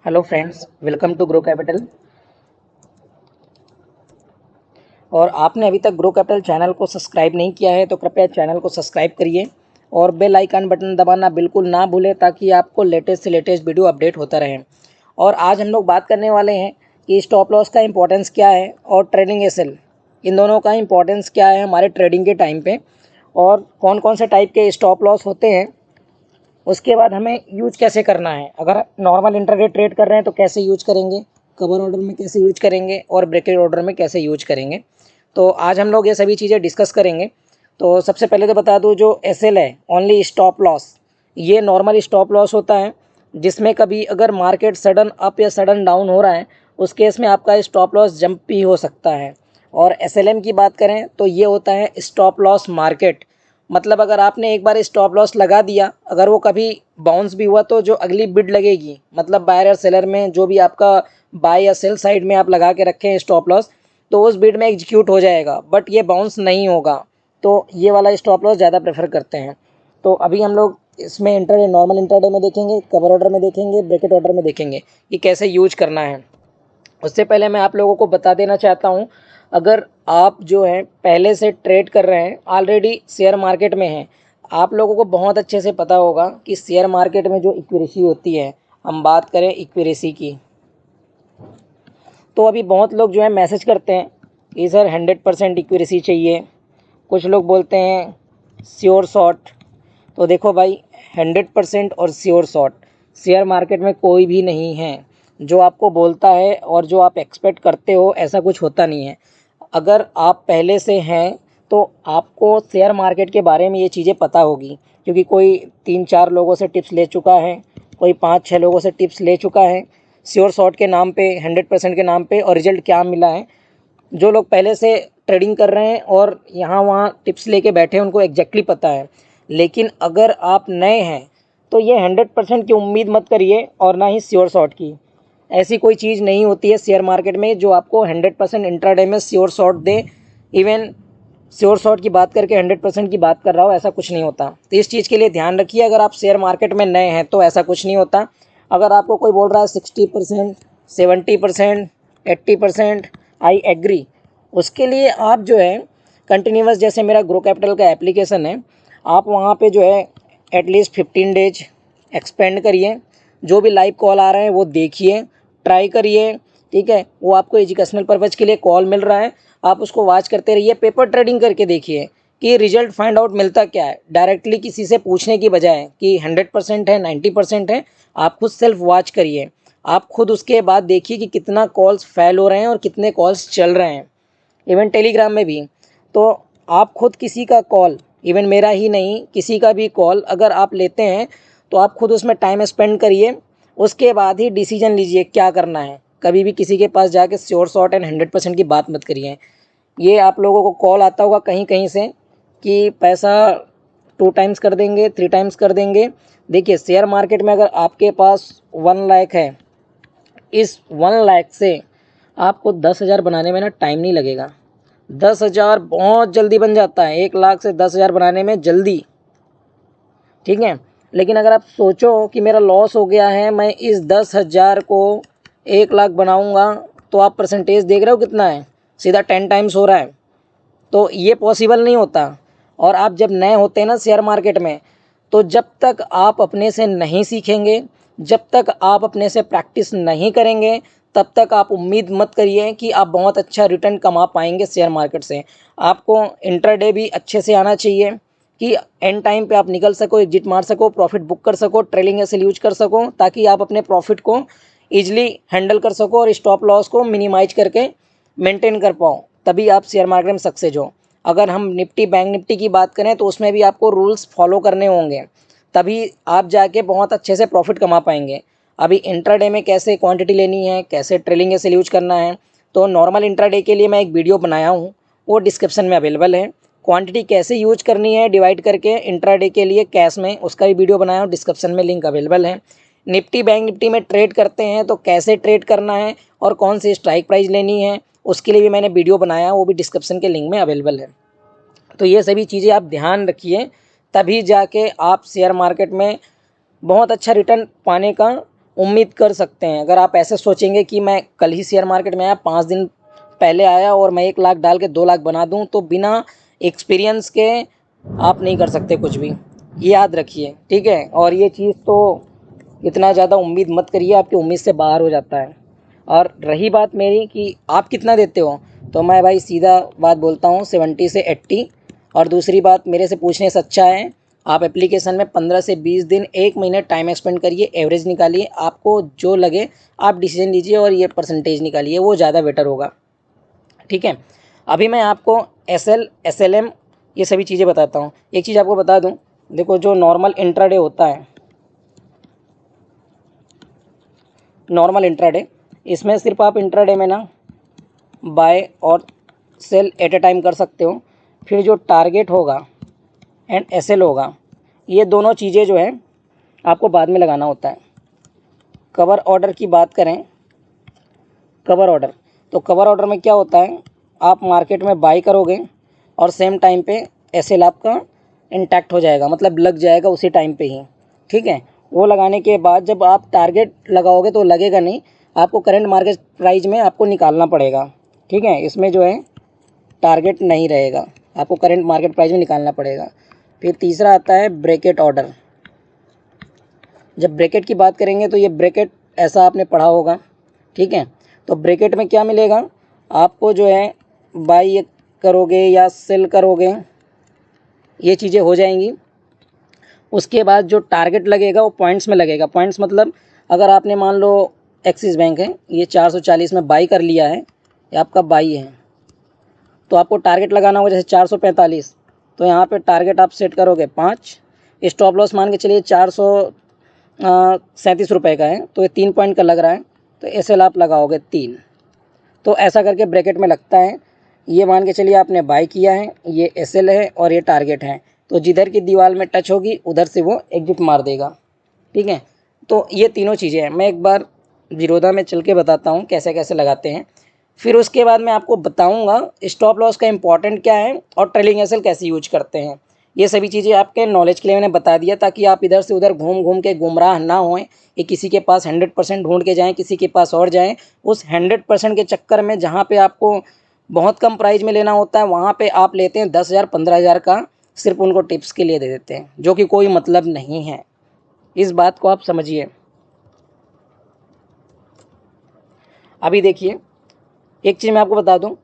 Hello friends, welcome to Grow Capital. और आपने अभी तक ग्रो कैपिटल चैनल को सब्सक्राइब नहीं किया है तो कृपया चैनल को सब्सक्राइब करिए और बेल आइकन बटन दबाना बिल्कुल ना भूलें ताकि आपको लेटेस्ट से लेटेस्ट वीडियो अपडेट होता रहे। और आज हम लोग बात करने वाले हैं कि स्टॉप लॉस का इंपॉर्टेंस क्या है और ट्रेडिंग एसएल, इन दोनों का इंपॉर्टेंस क्या है हमारे ट्रेडिंग के टाइम पे, और कौन कौन से टाइप के स्टॉप लॉस होते हैं, उसके बाद हमें यूज कैसे करना है। अगर नॉर्मल इंटरडे ट्रेड कर रहे हैं तो कैसे यूज करेंगे, कवर ऑर्डर में कैसे यूज करेंगे और ब्रेकेट ऑर्डर में कैसे यूज करेंगे। तो आज हम लोग ये सभी चीज़ें डिस्कस करेंगे। तो सबसे पहले तो बता दूं, जो एसएल है ओनली स्टॉप लॉस, ये नॉर्मल स्टॉप लॉस होता है जिसमें कभी अगर मार्केट सडन अप या सडन डाउन हो रहा है उस केस में आपका स्टॉप लॉस जंप भी हो सकता है। और एसएलएम की बात करें तो ये होता है स्टॉप लॉस मार्केट। मतलब अगर आपने एक बार स्टॉप लॉस लगा दिया, अगर वो कभी बाउंस भी हुआ तो जो अगली बिड लगेगी, मतलब बायर और सेलर में जो भी आपका बाय या सेल साइड में आप लगा के रखे हैं स्टॉप लॉस, तो उस बिड में एग्जीक्यूट हो जाएगा बट ये बाउंस नहीं होगा। तो ये वाला स्टॉप लॉस ज़्यादा प्रेफर करते हैं। तो अभी हम लोग इसमें इंटरडे, नॉर्मल इंटरडे में देखेंगे, कवर ऑर्डर में देखेंगे, ब्रैकेट ऑर्डर में देखेंगे कि कैसे यूज करना है। उससे पहले मैं आप लोगों को बता देना चाहता हूँ, अगर आप जो है पहले से ट्रेड कर रहे हैं, ऑलरेडी शेयर मार्केट में हैं, आप लोगों को बहुत अच्छे से पता होगा कि शेयर मार्केट में जो इक्विटी होती है, हम बात करें इक्विटी की, तो अभी बहुत लोग जो है मैसेज करते हैं कि सर 100% इक्विटी चाहिए, कुछ लोग बोलते हैं श्योर शॉर्ट। तो देखो भाई, 100% और श्योर शॉर्ट शेयर मार्केट में कोई भी नहीं है। जो आपको बोलता है और जो आप एक्सपेक्ट करते हो ऐसा कुछ होता नहीं है। अगर आप पहले से हैं तो आपको शेयर मार्केट के बारे में ये चीज़ें पता होगी, क्योंकि कोई 3-4 लोगों से टिप्स ले चुका है, कोई 5-6 लोगों से टिप्स ले चुका है श्योर शॉर्ट के नाम पे, 100% के नाम पे, और रिजल्ट क्या मिला है। जो लोग पहले से ट्रेडिंग कर रहे हैं और यहाँ वहाँ टिप्स लेके बैठे हैं उनको एग्जैक्टली पता है। लेकिन अगर आप नए हैं तो ये 100% की उम्मीद मत करिए और ना ही श्योर शॉर्ट की। ऐसी कोई चीज़ नहीं होती है शेयर मार्केट में जो आपको 100% इंट्राडे में श्योर शॉर्ट दे। इवन श्योर शॉर्ट की बात करके 100% की बात कर रहा हो, ऐसा कुछ नहीं होता। तो इस चीज़ के लिए ध्यान रखिए, अगर आप शेयर मार्केट में नए हैं तो ऐसा कुछ नहीं होता। अगर आपको कोई बोल रहा है 60%, 70%, 80%, आई एग्री, उसके लिए आप जो है कंटिन्यूस, जैसे मेरा ग्रो कैपिटल का एप्लीकेशन है, आप वहाँ पे जो है एटलीस्ट 15 डेज एक्सपेंड करिए। जो भी लाइव कॉल आ रहे हैं वो देखिए, ट्राई करिए। ठीक है, वो आपको एजुकेशनल पर्पज़ के लिए कॉल मिल रहा है, आप उसको वॉच करते रहिए। पेपर ट्रेडिंग करके देखिए कि रिजल्ट फाइंड आउट मिलता क्या है, डायरेक्टली किसी से पूछने की बजाय कि 100% है 90% है। आप खुद सेल्फ वॉच करिए, आप खुद उसके बाद देखिए कि कितना कॉल्स फेल हो रहे हैं और कितने कॉल्स चल रहे हैं। इवन टेलीग्राम में भी, तो आप खुद किसी का कॉल, इवन मेरा ही नहीं किसी का भी कॉल अगर आप लेते हैं तो आप खुद उसमें टाइम स्पेंड करिए, उसके बाद ही डिसीजन लीजिए क्या करना है। कभी भी किसी के पास जाके श्योर शॉर्ट एंड 100% की बात मत करिए। ये आप लोगों को कॉल आता होगा कहीं कहीं से कि पैसा 2 टाइम्स कर देंगे, 3 टाइम्स कर देंगे। देखिए, शेयर मार्केट में अगर आपके पास 1 लाख है, इस 1 लाख से आपको 10,000 बनाने में ना टाइम नहीं लगेगा। 10,000 बहुत जल्दी बन जाता है, 1 लाख से 10,000 बनाने में जल्दी। ठीक है, लेकिन अगर आप सोचो कि मेरा लॉस हो गया है, मैं इस 10,000 को 1 लाख बनाऊंगा, तो आप परसेंटेज देख रहे हो कितना है, सीधा 10 टाइम्स हो रहा है। तो ये पॉसिबल नहीं होता। और आप जब नए होते हैं ना शेयर मार्केट में, तो जब तक आप अपने से नहीं सीखेंगे, जब तक आप अपने से प्रैक्टिस नहीं करेंगे, तब तक आप उम्मीद मत करिए कि आप बहुत अच्छा रिटर्न कमा पाएंगे शेयर मार्केट से। आपको इंट्राडे भी अच्छे से आना चाहिए कि एंड टाइम पे आप निकल सको, एग्जिट मार सको, प्रॉफिट बुक कर सको, ट्रेलिंग एसेल यूज कर सको, ताकि आप अपने प्रॉफिट को ईजिली हैंडल कर सको और स्टॉप लॉस को मिनिमाइज करके मेंटेन कर पाओ। तभी आप शेयर मार्केट में सक्सेस हो। अगर हम निफ्टी, बैंक निफ्टी की बात करें तो उसमें भी आपको रूल्स फॉलो करने होंगे, तभी आप जाके बहुत अच्छे से प्रॉफिट कमा पाएंगे। अभी इंट्राडे में कैसे क्वांटिटी लेनी है, कैसे ट्रेलिंग एसेल यूज करना है, तो नॉर्मल इंट्राडे के लिए मैं एक वीडियो बनाया हूँ, वो डिस्क्रिप्शन में अवेलेबल है। क्वांटिटी कैसे यूज करनी है डिवाइड करके इंट्राडे के लिए कैश में, उसका भी वीडियो बनाया हूँ, डिस्क्रिप्शन में लिंक अवेलेबल है। निफ्टी बैंक निफ्टी में ट्रेड करते हैं तो कैसे ट्रेड करना है और कौन सी स्ट्राइक प्राइस लेनी है, उसके लिए भी मैंने वीडियो बनाया, वो भी डिस्क्रिप्शन के लिंक में अवेलेबल है। तो ये सभी चीज़ें आप ध्यान रखिए, तभी जाके आप शेयर मार्केट में बहुत अच्छा रिटर्न पाने का उम्मीद कर सकते हैं। अगर आप ऐसे सोचेंगे कि मैं कल ही शेयर मार्केट में आया, 5 दिन पहले आया और मैं 1 लाख डाल के 2 लाख बना दूं, तो बिना एक्सपीरियंस के आप नहीं कर सकते कुछ भी, ये याद रखिए, ठीक है। और ये चीज़ तो इतना ज़्यादा उम्मीद मत करिए, आपकी उम्मीद से बाहर हो जाता है। और रही बात मेरी कि आप कितना देते हो, तो मैं भाई सीधा बात बोलता हूँ 70 से 80। और दूसरी बात, मेरे से पूछने से अच्छा है आप एप्लीकेशन में 15 से 20 दिन, 1 महीने टाइम एक्सपेंड करिए, एवरेज निकालिए, आपको जो लगे आप डिसीजन लीजिए और ये परसेंटेज निकालिए, वो ज़्यादा बेटर होगा, ठीक है। अभी मैं आपको SL SLM ये सभी चीज़ें बताता हूँ। एक चीज़ आपको बता दूँ, देखो जो नॉर्मल इंट्राडे होता है, नॉर्मल इंट्राडे, इसमें सिर्फ आप इंट्राडे में ना बाय और सेल एट ए टाइम कर सकते हो। फिर जो टारगेट होगा एंड SL होगा, ये दोनों चीज़ें जो है आपको बाद में लगाना होता है। कवर ऑर्डर की बात करें, कवर ऑर्डर, तो कवर ऑर्डर में क्या होता है, आप मार्केट में बाई करोगे और सेम टाइम पे SL आपका इंटैक्ट हो जाएगा, मतलब लग जाएगा उसी टाइम पे ही, ठीक है। वो लगाने के बाद जब आप टारगेट लगाओगे तो लगेगा नहीं, आपको करंट मार्केट प्राइस में आपको निकालना पड़ेगा, ठीक है। इसमें जो है टारगेट नहीं रहेगा, आपको करंट मार्केट प्राइस में निकालना पड़ेगा। फिर तीसरा आता है ब्रैकेट ऑर्डर। जब ब्रैकेट की बात करेंगे तो ये ब्रैकेट ऐसा आपने पढ़ा होगा, ठीक है। तो ब्रैकेट में क्या मिलेगा आपको, जो है बाई करोगे या सेल करोगे, ये चीज़ें हो जाएंगी। उसके बाद जो टारगेट लगेगा वो पॉइंट्स में लगेगा। पॉइंट्स मतलब अगर आपने मान लो एक्सिस बैंक है, ये 440 में बाई कर लिया है, ये आपका बाई है, तो आपको टारगेट लगाना होगा जैसे 445, तो यहाँ पे टारगेट आप सेट करोगे 5, स्टॉप लॉस मान के चलिए 437 रुपये का है, तो ये 3 पॉइंट का लग रहा है, तो SL आप लगाओगे 3। तो ऐसा करके ब्रैकेट में लगता है। ये मान के चलिए आपने बाई किया है, ये SL है और ये टारगेट है, तो जिधर की दीवार में टच होगी उधर से वो एग्जिट मार देगा, ठीक है। तो ये तीनों चीज़ें हैं, मैं एक बार जीरोधा में चल के बताता हूँ कैसे कैसे लगाते हैं। फिर उसके बाद मैं आपको बताऊँगा स्टॉप लॉस का इंपॉर्टेंट क्या है और ट्रेलिंग SL कैसे यूज करते हैं। ये सभी चीज़ें आपके नॉलेज के लिए मैंने बता दिया, ताकि आप इधर से उधर घूम घूम के गुमराह ना होएं, कि किसी के पास 100% ढूंढ के जाएं, किसी के पास और जाएं। उस 100% के चक्कर में जहाँ पे आपको बहुत कम प्राइस में लेना होता है, वहाँ पे आप लेते हैं 10,000 15,000 का, सिर्फ उनको टिप्स के लिए दे देते हैं, जो कि कोई मतलब नहीं है। इस बात को आप समझिए। अभी देखिए, एक चीज़ मैं आपको बता दूं,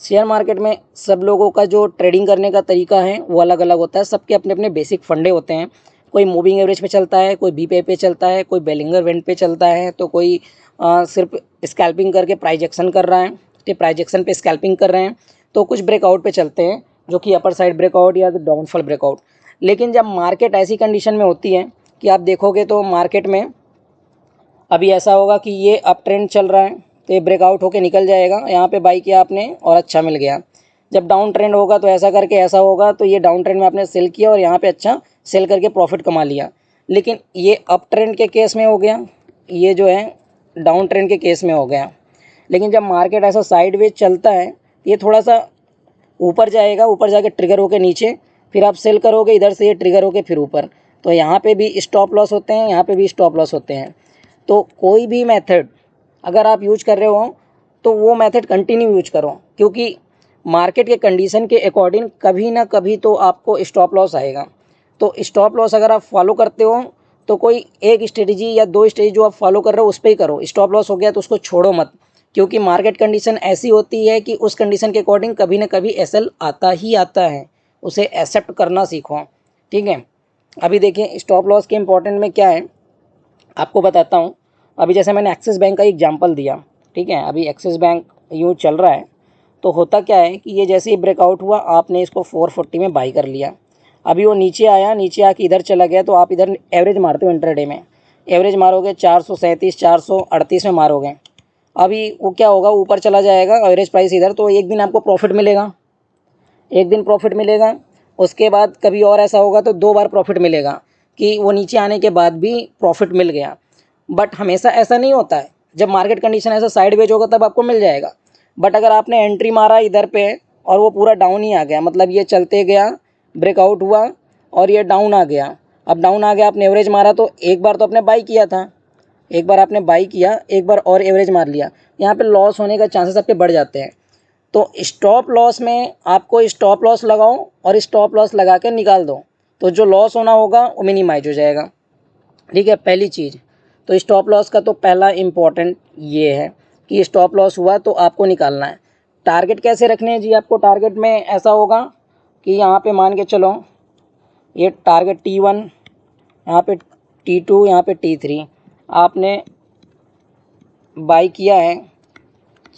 शेयर मार्केट में सब लोगों का जो ट्रेडिंग करने का तरीका है वो अलग अलग होता है। सबके अपने अपने बेसिक फंडे होते हैं। कोई मूविंग एवरेज पे चलता है, कोई BPI पे चलता है, कोई बेलिंगर बैंड पे चलता है, तो कोई सिर्फ स्कैल्पिंग करके प्राइस एक्शन कर रहा है, तो प्राइस एक्शन पे स्कैल्पिंग कर रहे हैं। तो कुछ ब्रेकआउट पे चलते हैं, जो कि अपर साइड ब्रेकआउट या डाउनफॉल ब्रेकआउट। लेकिन जब मार्केट ऐसी कंडीशन में होती है कि आप देखोगे तो मार्केट में अभी ऐसा होगा कि ये अप ट्रेंड चल रहा है, तो ये ब्रेकआउट होके निकल जाएगा, यहाँ पे बाई किया आपने और अच्छा मिल गया। जब डाउन ट्रेंड होगा तो ऐसा करके ऐसा होगा, तो ये डाउन ट्रेंड में आपने सेल किया और यहाँ पे अच्छा सेल करके प्रॉफिट कमा लिया। लेकिन ये अप ट्रेंड के केस में हो गया, ये जो है डाउन ट्रेंड के केस में हो गया। लेकिन जब मार्केट ऐसा साइडवेज चलता है, ये थोड़ा सा ऊपर जाएगा, ऊपर जाके ट्रिगर होके नीचे, फिर आप सेल करोगे, इधर से ये ट्रिगर होके फिर ऊपर, तो यहाँ पे भी स्टॉप लॉस होते हैं, यहाँ पे भी स्टॉप लॉस होते हैं। तो कोई भी मेथड अगर आप यूज कर रहे हो तो वो मेथड कंटिन्यू यूज करो, क्योंकि मार्केट के कंडीशन के अकॉर्डिंग कभी ना कभी तो आपको स्टॉप लॉस आएगा। तो स्टॉप लॉस अगर आप फॉलो करते हो तो कोई एक स्ट्रेटजी या 2 स्ट्रेटजी जो आप फॉलो कर रहे हो उस पर ही करो। स्टॉप लॉस हो गया तो उसको छोड़ो मत, क्योंकि मार्केट कंडीशन ऐसी होती है कि उस कंडीशन के अकॉर्डिंग कभी ना कभी SL आता ही आता है, उसे एक्सेप्ट करना सीखो, ठीक है। अभी देखिए स्टॉप लॉस के इंपॉर्टेंट में क्या है आपको बताता हूँ। अभी जैसे मैंने एक्सिस बैंक का एग्जांपल दिया, ठीक है। अभी एक्सिस बैंक यूँ चल रहा है, तो होता क्या है कि ये जैसे ही ब्रेकआउट हुआ आपने इसको 440 में बाई कर लिया। अभी वो नीचे आया, नीचे आके इधर चला गया, तो आप इधर एवरेज मारते हो इंट्राडे में, एवरेज मारोगे 437 438 में मारोगे। अभी वो क्या होगा, ऊपर चला जाएगा एवरेज प्राइस इधर, तो एक दिन आपको प्रॉफिट मिलेगा, एक दिन प्रॉफिट मिलेगा। उसके बाद कभी और ऐसा होगा तो 2 बार प्रॉफिट मिलेगा, कि वो नीचे आने के बाद भी प्रॉफिट मिल गया। बट हमेशा ऐसा नहीं होता है, जब मार्केट कंडीशन ऐसा साइडवेज होगा तब आपको मिल जाएगा। बट अगर आपने एंट्री मारा इधर पे और वो पूरा डाउन ही आ गया, मतलब ये चलते गया, ब्रेकआउट हुआ और ये डाउन आ गया, अब डाउन आ गया, आपने एवरेज मारा, तो एक बार तो आपने बाई किया था, एक बार आपने बाई किया, एक बार और एवरेज मार लिया, यहाँ पे लॉस होने का चांसेस आपके बढ़ जाते हैं। तो स्टॉप लॉस में आपको स्टॉप लॉस लगाओ और स्टॉप लॉस लगा के निकाल दो, तो जो लॉस होना होगा वो मिनिमाइज हो जाएगा। ठीक है, पहली चीज़। तो स्टॉप लॉस का तो पहला इम्पॉर्टेंट ये है कि स्टॉप लॉस हुआ तो आपको निकालना है। टारगेट कैसे रखने हैं जी आपको? टारगेट में ऐसा होगा कि यहाँ पे मान के चलो ये टारगेट T1, यहाँ पे T2, यहाँ पे T3 आपने बाई किया है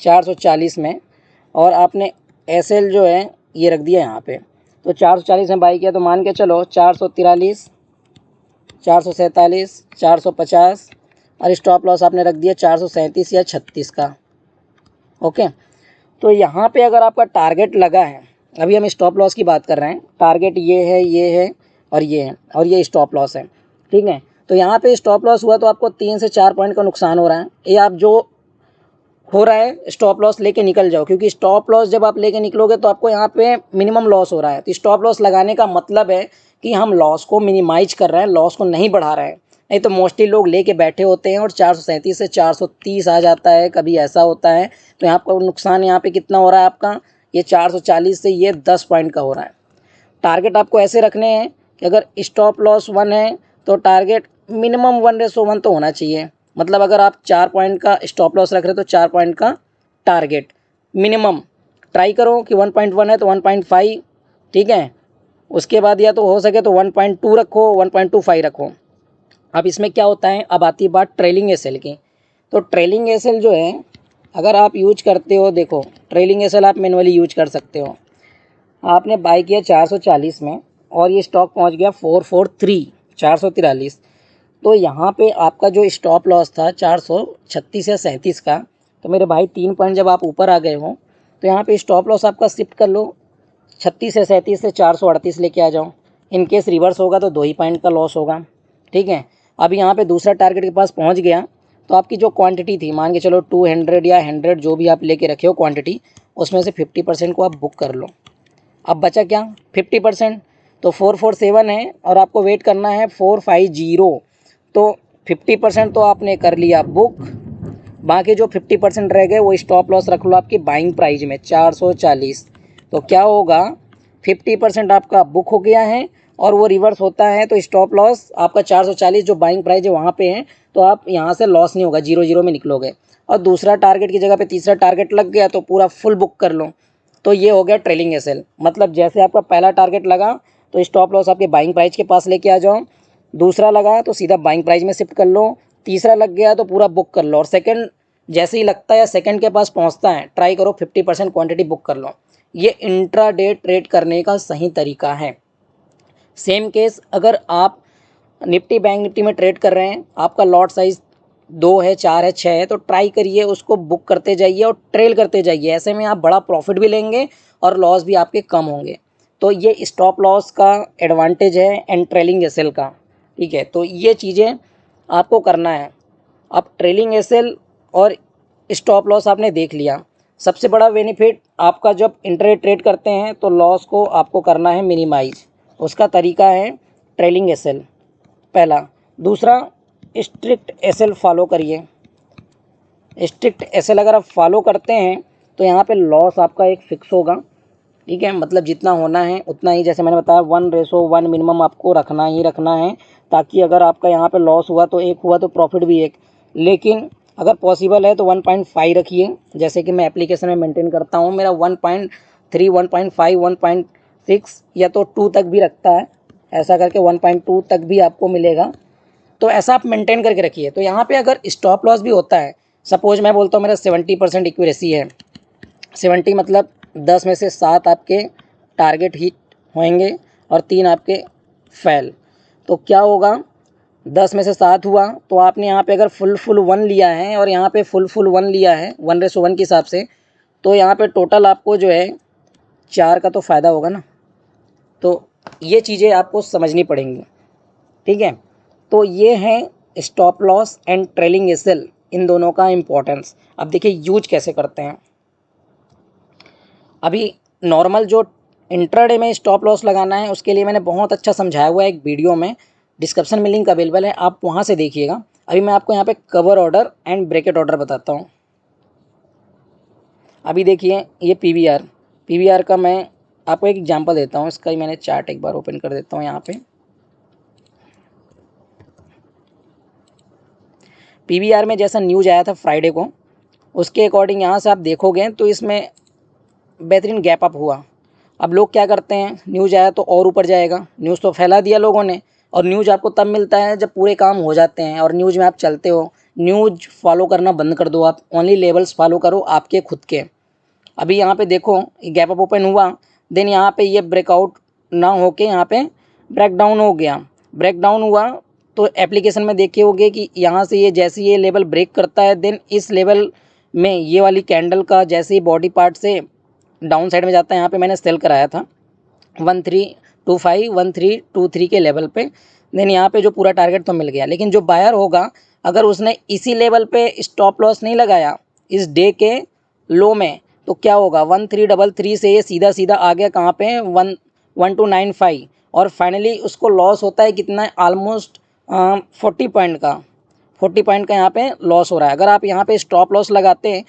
440 में, और आपने SL जो है ये रख दिया यहाँ पे। तो 440 में बाई किया तो मान के चलो 443, 447, 450 और स्टॉप लॉस आपने रख दिया 437 या 36 का। ओके, तो यहाँ पे अगर आपका टारगेट लगा है, अभी हम स्टॉप लॉस की बात कर रहे हैं, टारगेट ये है और ये है और ये स्टॉप लॉस है। ठीक है, तो यहाँ पे स्टॉप लॉस हुआ तो आपको 3 से 4 पॉइंट का नुकसान हो रहा है। ये आप जो हो रहा है स्टॉप लॉस लेके निकल जाओ, क्योंकि स्टॉप लॉस जब आप लेके निकलोगे तो आपको यहाँ पे मिनिमम लॉस हो रहा है। तो स्टॉप लॉस लगाने का मतलब है कि हम लॉस को मिनिमाइज कर रहे हैं, लॉस को नहीं बढ़ा रहे हैं। नहीं तो मोस्टली लोग लेके बैठे होते हैं और 437 से 430 आ जाता है, कभी ऐसा होता है। तो यहाँ पर नुकसान यहाँ पे कितना हो रहा है आपका? ये 440 से ये 10 पॉइंट का हो रहा है। टारगेट आपको ऐसे रखने हैं कि अगर स्टॉप लॉस 1 है तो टारगेट मिनिमम 1:1 तो होना चाहिए। मतलब अगर आप 4 पॉइंट का स्टॉप लॉस रख रहे हो तो 4 पॉइंट का टारगेट मिनिमम ट्राई करो कि 1.1 है तो 1.5। ठीक है, उसके बाद या तो हो सके तो 1.2 रखो, 1.25 रखो। अब इसमें क्या होता है, अब आती है बात ट्रेलिंग एसएल की। तो ट्रेलिंग एसएल जो है अगर आप यूज करते हो, देखो ट्रेलिंग एसएल आप मैनुअली यूज कर सकते हो। आपने बाई किया 440 में और ये स्टॉक पहुंच गया 443, 443। तो यहाँ पे आपका जो स्टॉप लॉस था 436 या 37 का, तो मेरे भाई 3 पॉइंट जब आप ऊपर आ गए हो तो यहाँ पे स्टॉप लॉस आपका शिफ्ट कर लो 36 से 37 से 438 लेके आ जाओ। इन केस रिवर्स होगा तो 2 ही पॉइंट का लॉस होगा। ठीक है, अब यहाँ पे दूसरा टारगेट के पास पहुँच गया तो आपकी जो क्वांटिटी थी, मान के चलो 200 या 100 जो भी आप लेके रखे हो क्वांटिटी, उसमें से 50% को आप बुक कर लो। अब बचा क्या? 50%। तो 447 है और आपको वेट करना है 450। तो 50% तो आपने कर लिया बुक, बाकी जो 50% रह गए वो स्टॉप लॉस रख लो आपकी बाइंग प्राइस में 440। तो क्या होगा, 50% आपका बुक हो गया है और वो रिवर्स होता है तो स्टॉप लॉस आपका 440 जो बाइंग प्राइस है वहाँ पे है, तो आप यहाँ से लॉस नहीं होगा, 0-0 में निकलोगे। और दूसरा टारगेट की जगह पे तीसरा टारगेट लग गया तो पूरा फुल बुक कर लो। तो ये हो गया ट्रेलिंग एसएल। मतलब जैसे आपका पहला टारगेट लगा तो स्टॉप लॉस आपके बाइंग प्राइस के पास लेके आ जाओ, दूसरा लगा तो सीधा बाइंग प्राइस में शिफ्ट कर लो, तीसरा लग गया तो पूरा बुक कर लो, और सेकंड जैसे ही लगता है या सेकंड के पास पहुंचता है ट्राई करो 50% क्वांटिटी बुक कर लो। ये इंट्राडे ट्रेड करने का सही तरीका है। सेम केस अगर आप निफ्टी बैंक निफ्टी में ट्रेड कर रहे हैं, आपका लॉट साइज 2 है, 4 है, 6 है, तो ट्राई करिए उसको बुक करते जाइए और ट्रेल करते जाइए। ऐसे में आप बड़ा प्रॉफिट भी लेंगे और लॉस भी आपके कम होंगे। तो ये स्टॉप लॉस का एडवांटेज है एंड ट्रेलिंग एसएल का। ठीक है, तो ये चीज़ें आपको करना है। अब ट्रेलिंग एसएल और स्टॉप लॉस आपने देख लिया। सबसे बड़ा बेनिफिट आपका, जब इंट्राडे ट्रेड करते हैं तो लॉस को आपको करना है मिनिमाइज। उसका तरीका है ट्रेलिंग एसएल, पहला। दूसरा, स्ट्रिक्ट एसएल फॉलो करिए। स्ट्रिक्ट एसएल अगर आप फॉलो करते हैं तो यहाँ पे लॉस आपका एक फिक्स होगा। ठीक है, मतलब जितना होना है उतना ही, जैसे मैंने बताया 1:1 मिनिमम आपको रखना ही रखना है, ताकि अगर आपका यहाँ पे लॉस हुआ तो एक हुआ तो प्रॉफिट भी एक। लेकिन अगर पॉसिबल है तो 1.5 रखिए, जैसे कि मैं एप्लीकेशन में मेंटेन करता हूँ, मेरा 1.3, 1.5, 1.6 या तो 2 तक भी रखता है, ऐसा करके 1.2 तक भी आपको मिलेगा। तो ऐसा आप मेंटेन करके रखिए। तो यहाँ पे अगर स्टॉप लॉस भी होता है, सपोज मैं बोलता हूँ मेरा 70% इक्यूरेसी है, 70 मतलब 10 में से 7 आपके टारगेट हिट होंगे और 3 आपके फेल। तो क्या होगा, 10 में से 7 हुआ तो आपने यहाँ पे अगर फुल 1 लिया है और यहाँ पे फुल 1 लिया है 1:1 के हिसाब से, तो यहाँ पे टोटल आपको जो है 4 का तो फ़ायदा होगा ना। तो ये चीज़ें आपको समझनी पड़ेंगी। ठीक है, तो ये है stop loss and trailing SL, इन दोनों का इम्पोर्टेंस। अब देखिए यूज कैसे करते हैं। अभी नॉर्मल जो इंट्राडे में स्टॉप लॉस लगाना है उसके लिए मैंने बहुत अच्छा समझाया हुआ है एक वीडियो में, डिस्क्रिप्शन में लिंक अवेलेबल है, आप वहाँ से देखिएगा। अभी मैं आपको यहाँ पे cover order and bracket order बताता हूँ। अभी देखिए ये पीवीआर का मैं आपको एक एग्जांपल देता हूँ। इसका ही मैंने चार्ट एक बार ओपन कर देता हूँ यहाँ पे। पीवीआर में जैसा न्यूज़ आया था फ्राइडे को, उसके अकॉर्डिंग यहाँ से आप देखोगे तो इसमें बेहतरीन गैप अप हुआ। अब लोग क्या करते हैं, न्यूज़ आया तो और ऊपर जाएगा, न्यूज़ तो फैला दिया लोगों ने। और न्यूज़ आपको तब मिलता है जब पूरे काम हो जाते हैं और न्यूज़ में आप चलते हो। न्यूज़ फॉलो करना बंद कर दो, आप ओनली लेवल्स फॉलो करो आपके खुद के। अभी यहाँ पे देखो गैप अप ओपन हुआ, देन यहाँ पे ये ब्रेकआउट ना होके यहाँ पे ब्रेक डाउन हो गया। ब्रेक डाउन हुआ तो एप्लीकेशन में देखे होगे कि यहाँ से ये जैसे ये लेवल ब्रेक करता है, देन इस लेवल में ये वाली कैंडल का जैसे ही बॉडी पार्ट से डाउन साइड में जाता है, यहाँ पे मैंने सेल कराया था 1325 1323 के लेवल पे। देन यहाँ पे जो पूरा टारगेट तो मिल गया, लेकिन जो बायर होगा अगर उसने इसी लेवल पे स्टॉप लॉस नहीं लगाया इस डे के लो में, तो क्या होगा 1333 से ये सीधा सीधा आ गया कहाँ पे 1295 और फाइनली उसको लॉस होता है कितना, ऑलमोस्ट 40 पॉइंट का यहाँ पे लॉस हो रहा है। अगर आप यहाँ पे स्टॉप लॉस लगाते हैं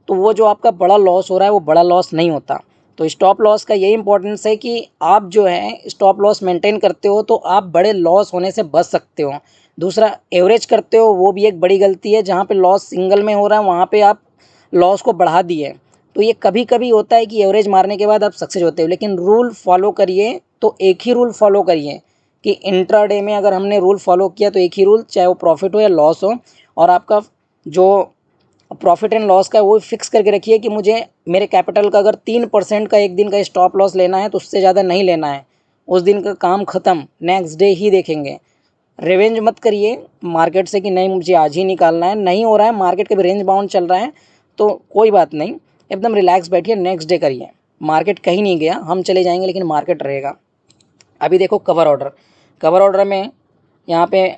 तो वो जो आपका बड़ा लॉस हो रहा है वो बड़ा लॉस नहीं होता। तो स्टॉप लॉस का यही इंपॉर्टेंस है कि आप जो है स्टॉप लॉस मेंटेन करते हो तो आप बड़े लॉस होने से बच सकते हो। दूसरा एवरेज करते हो, वो भी एक बड़ी गलती है। जहाँ पे लॉस सिंगल में हो रहा है वहाँ पे आप लॉस को बढ़ा दिए। तो ये कभी कभी होता है कि एवरेज मारने के बाद आप सक्सेस होते हो, लेकिन रूल फॉलो करिए तो एक ही रूल फॉलो करिए कि इंट्राडे में अगर हमने रूल फॉलो किया तो एक ही रूल, चाहे वो प्रॉफिट हो या लॉस हो, और आपका जो प्रॉफिट एंड लॉस का वो फिक्स करके रखिए कि मुझे मेरे कैपिटल का अगर 3% का एक दिन का स्टॉप लॉस लेना है तो उससे ज़्यादा नहीं लेना है। उस दिन का काम ख़त्म, नेक्स्ट डे ही देखेंगे। रिवेंज मत करिए मार्केट से कि नहीं मुझे आज ही निकालना है, नहीं हो रहा है, मार्केट का भी रेंज बाउंड चल रहा है तो कोई बात नहीं, एकदम रिलैक्स बैठिए, नेक्स्ट डे करिए। मार्केट कहीं नहीं गया, हम चले जाएंगे लेकिन मार्केट रहेगा। अभी देखो कवर ऑर्डर में यहाँ पे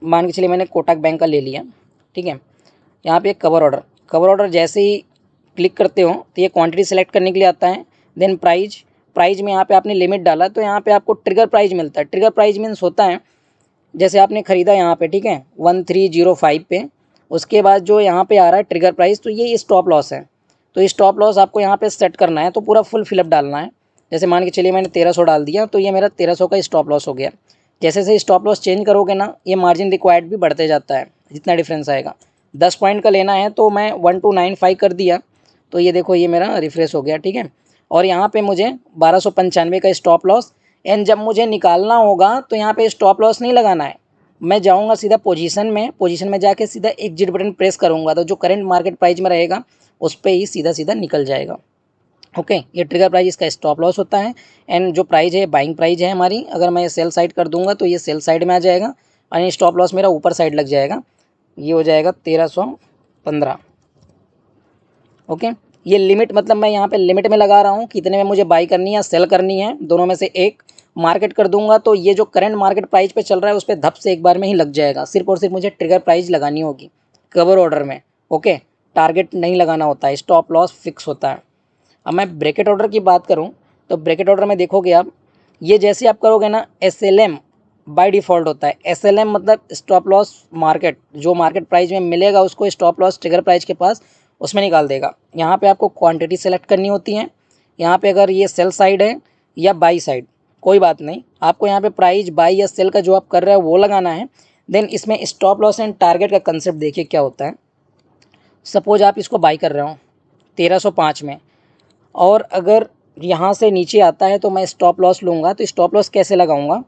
मान के चलिए मैंने कोटक बैंक का ले लिया, ठीक है। यहाँ पे कवर ऑर्डर जैसे ही क्लिक करते हो तो ये क्वांटिटी सेलेक्ट करने के लिए आता है। देन प्राइज में यहाँ पे आपने लिमिट डाला तो यहाँ पे आपको ट्रिगर प्राइज मिलता है। ट्रिगर प्राइज मीन्स होता है जैसे आपने ख़रीदा यहाँ पे, ठीक है, 1305 पे, उसके बाद जो यहाँ पे आ रहा है ट्रिगर प्राइस, तो ये स्टॉप लॉस है। तो ये स्टॉप लॉस आपको यहाँ पे सेट करना है, तो पूरा फुल फिलअप डालना है। जैसे मान के चलिए मैंने 1300 डाल दिया तो ये मेरा 1300 का स्टॉप लॉस हो गया। जैसे जैसे स्टॉप लॉस चेंज करोगे ना, ये मार्जिन रिक्वायर्ड भी बढ़ते जाता है, जितना डिफरेंस आएगा। 10 पॉइंट का लेना है तो मैं 1295 कर दिया, तो ये देखो ये मेरा रिफ्रेश हो गया, ठीक है। और यहाँ पे मुझे 1295 का स्टॉप लॉस, एंड जब मुझे निकालना होगा तो यहाँ पे स्टॉप लॉस नहीं लगाना है, मैं जाऊँगा सीधा पोजीशन में जाके सीधा एग्जिट बटन प्रेस करूँगा, तो जो करंट मार्केट प्राइस में रहेगा उस पर ही सीधा सीधा निकल जाएगा। ओके, ये ट्रिगर प्राइस इसका स्टॉप लॉस होता है। एंड जो प्राइस है बाइंग प्राइस है हमारी, अगर मैं सेल साइड कर दूंगा तो ये सेल साइड में आ जाएगा और स्टॉप लॉस मेरा ऊपर साइड लग जाएगा, ये हो जाएगा 1315। ओके, ये लिमिट मतलब मैं यहाँ पे लिमिट में लगा रहा हूँ कितने में मुझे बाई करनी है या सेल करनी है, दोनों में से एक। मार्केट कर दूंगा तो ये जो करंट मार्केट प्राइस पे चल रहा है उस पर धप से एक बार में ही लग जाएगा। सिर्फ और सिर्फ मुझे ट्रिगर प्राइस लगानी होगी कवर ऑर्डर में। ओके, टारगेट नहीं लगाना होता है, स्टॉप लॉस फिक्स होता है। अब मैं ब्रैकेट ऑर्डर की बात करूं तो ब्रैकेट ऑर्डर में देखोगे आप, ये जैसे आप करोगे ना SLM बाय डिफ़ॉल्ट होता है। SLM मतलब स्टॉप लॉस मार्केट, जो मार्केट प्राइस में मिलेगा उसको स्टॉप लॉस ट्रिगर प्राइस के पास उसमें निकाल देगा। यहाँ पे आपको क्वांटिटी सेलेक्ट करनी होती है। यहाँ पे अगर ये सेल साइड है या बाई साइड कोई बात नहीं, आपको यहाँ पे प्राइस बाई या सेल का जो आप कर रहे हो वो लगाना है। देन इसमें स्टॉप लॉस एंड टारगेट का कंसेप्ट देखिए क्या होता है। सपोज आप इसको बाई कर रहे हो 1305 में, और अगर यहाँ से नीचे आता है तो मैं स्टॉप लॉस लूँगा। तो स्टॉप लॉस कैसे लगाऊंगा,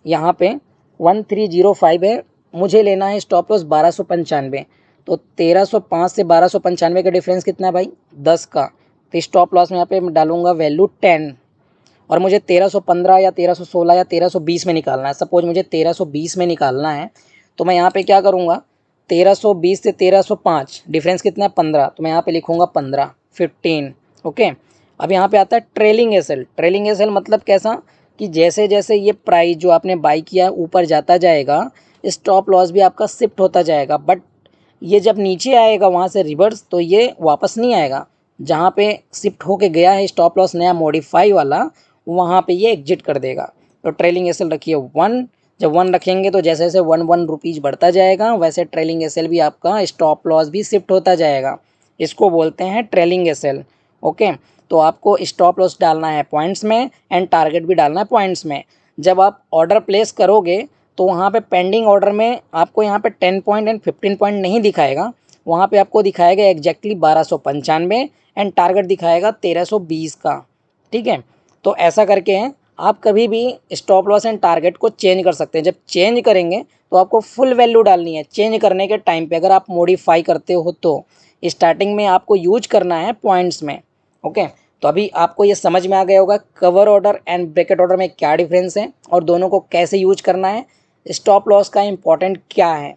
यहाँ पे 1305 है, मुझे लेना है स्टॉप लॉस 1295। तो 1305 से 1295 का डिफरेंस कितना है भाई, 10 का। तो स्टॉप लॉस में यहाँ पे डालूंगा वैल्यू 10, और मुझे 1315 या 1316 या 1320 में निकालना है। सपोज मुझे 1320 में निकालना है तो मैं यहाँ पे क्या करूँगा, 1320 से 1305 डिफरेंस कितना है 15, तो मैं यहाँ पे लिखूँगा 15। ओके, अब यहाँ पे आता है ट्रेलिंग एसएल। ट्रेलिंग एसएल मतलब कैसा कि जैसे जैसे ये प्राइस जो आपने बाई किया ऊपर जाता जाएगा, स्टॉप लॉस भी आपका शिफ्ट होता जाएगा, बट ये जब नीचे आएगा वहाँ से रिवर्स तो ये वापस नहीं आएगा। जहाँ पे शिफ्ट होके गया है स्टॉप लॉस नया मॉडिफाई वाला, वहाँ पे ये एग्जिट कर देगा। तो ट्रेलिंग एसएल रखिए 1, जब 1 रखेंगे तो जैसे जैसे 1 रुपीज़ बढ़ता जाएगा वैसे ट्रेलिंग एसएल भी आपका स्टॉप लॉस भी शिफ्ट होता जाएगा। इसको बोलते हैं ट्रेलिंग एसएल। ओके, तो आपको स्टॉप लॉस डालना है पॉइंट्स में एंड टारगेट भी डालना है पॉइंट्स में। जब आप ऑर्डर प्लेस करोगे तो वहाँ पे पेंडिंग ऑर्डर में आपको यहाँ पे 10 पॉइंट एंड 15 पॉइंट नहीं दिखाएगा, वहाँ पे आपको दिखाएगा एग्जैक्टली 1295 एंड टारगेट दिखाएगा 1320 का। ठीक है, तो ऐसा करके आप कभी भी स्टॉप लॉस एंड टारगेट को चेंज कर सकते हैं। जब चेंज करेंगे तो आपको फुल वैल्यू डालनी है चेंज करने के टाइम पे। अगर आप मॉडिफाई करते हो तो स्टार्टिंग में आपको यूज करना है पॉइंट्स में। ओके, तो अभी आपको ये समझ में आ गया होगा cover order and bracket order में क्या डिफरेंस है और दोनों को कैसे यूज करना है, स्टॉप लॉस का इम्पोर्टेंट क्या है।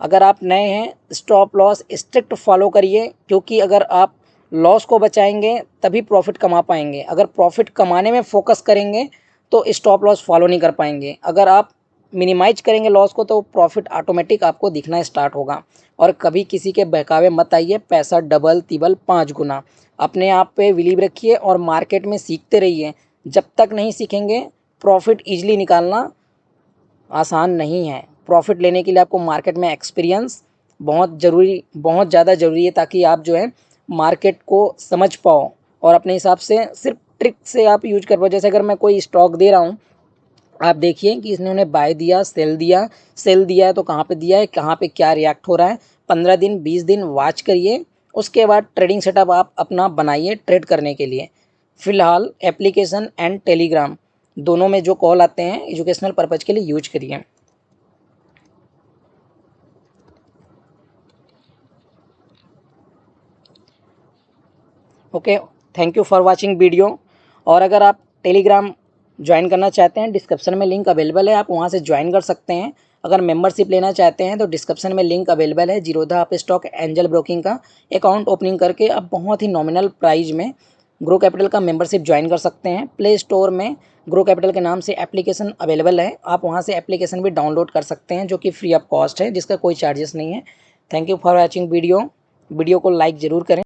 अगर आप नए हैं स्टॉप लॉस स्ट्रिक्ट फॉलो करिए, क्योंकि अगर आप लॉस को बचाएंगे तभी प्रॉफिट कमा पाएंगे। अगर प्रॉफिट कमाने में फोकस करेंगे तो स्टॉप लॉस फॉलो नहीं कर पाएंगे। अगर आप मिनिमाइज करेंगे लॉस को तो प्रॉफिट ऑटोमेटिक आपको दिखना स्टार्ट होगा। और कभी किसी के बहकावे मत आइए, पैसा डबल तिबल 5 गुना। अपने आप पे बिलीव रखिए और मार्केट में सीखते रहिए। जब तक नहीं सीखेंगे प्रॉफिट ईजिली निकालना आसान नहीं है। प्रॉफिट लेने के लिए आपको मार्केट में एक्सपीरियंस बहुत ज़्यादा ज़रूरी है, ताकि आप जो है मार्केट को समझ पाओ और अपने हिसाब से सिर्फ ट्रिक से आप यूज कर पाओ। जैसे अगर मैं कोई स्टॉक दे रहा हूँ, आप देखिए कि इसने उन्हें बाय दिया, सेल दिया है तो कहाँ पे दिया है, कहाँ पे क्या रिएक्ट हो रहा है। 15 दिन 20 दिन वॉच करिए, उसके बाद ट्रेडिंग सेटअप आप अपना बनाइए ट्रेड करने के लिए। फ़िलहाल एप्लीकेशन एंड टेलीग्राम दोनों में जो कॉल आते हैं एजुकेशनल पर्पज़ के लिए यूज करिए। Okay, thank you for watching video. और अगर आप टेलीग्राम ज्वाइन करना चाहते हैं डिस्क्रिप्शन में लिंक अवेलेबल है, आप वहाँ से ज्वाइन कर सकते हैं। अगर मेंबरशिप लेना चाहते हैं तो डिस्क्रिप्शन में लिंक अवेलेबल है जीरोधा आप स्टॉक एंजल ब्रोकिंग का। अकाउंट ओपनिंग करके आप बहुत ही नॉमिनल प्राइस में ग्रो कैपिटल का मेंबरशिप ज्वाइन कर सकते हैं। प्ले स्टोर में ग्रो कैपिटल के नाम से एप्लीकेशन अवेलेबल है, आप वहाँ से एप्लीकेशन भी डाउनलोड कर सकते हैं जो कि फ्री ऑफ कॉस्ट है, जिसका कोई चार्जेस नहीं है। Thank you for watching video को लाइक ज़रूर करें।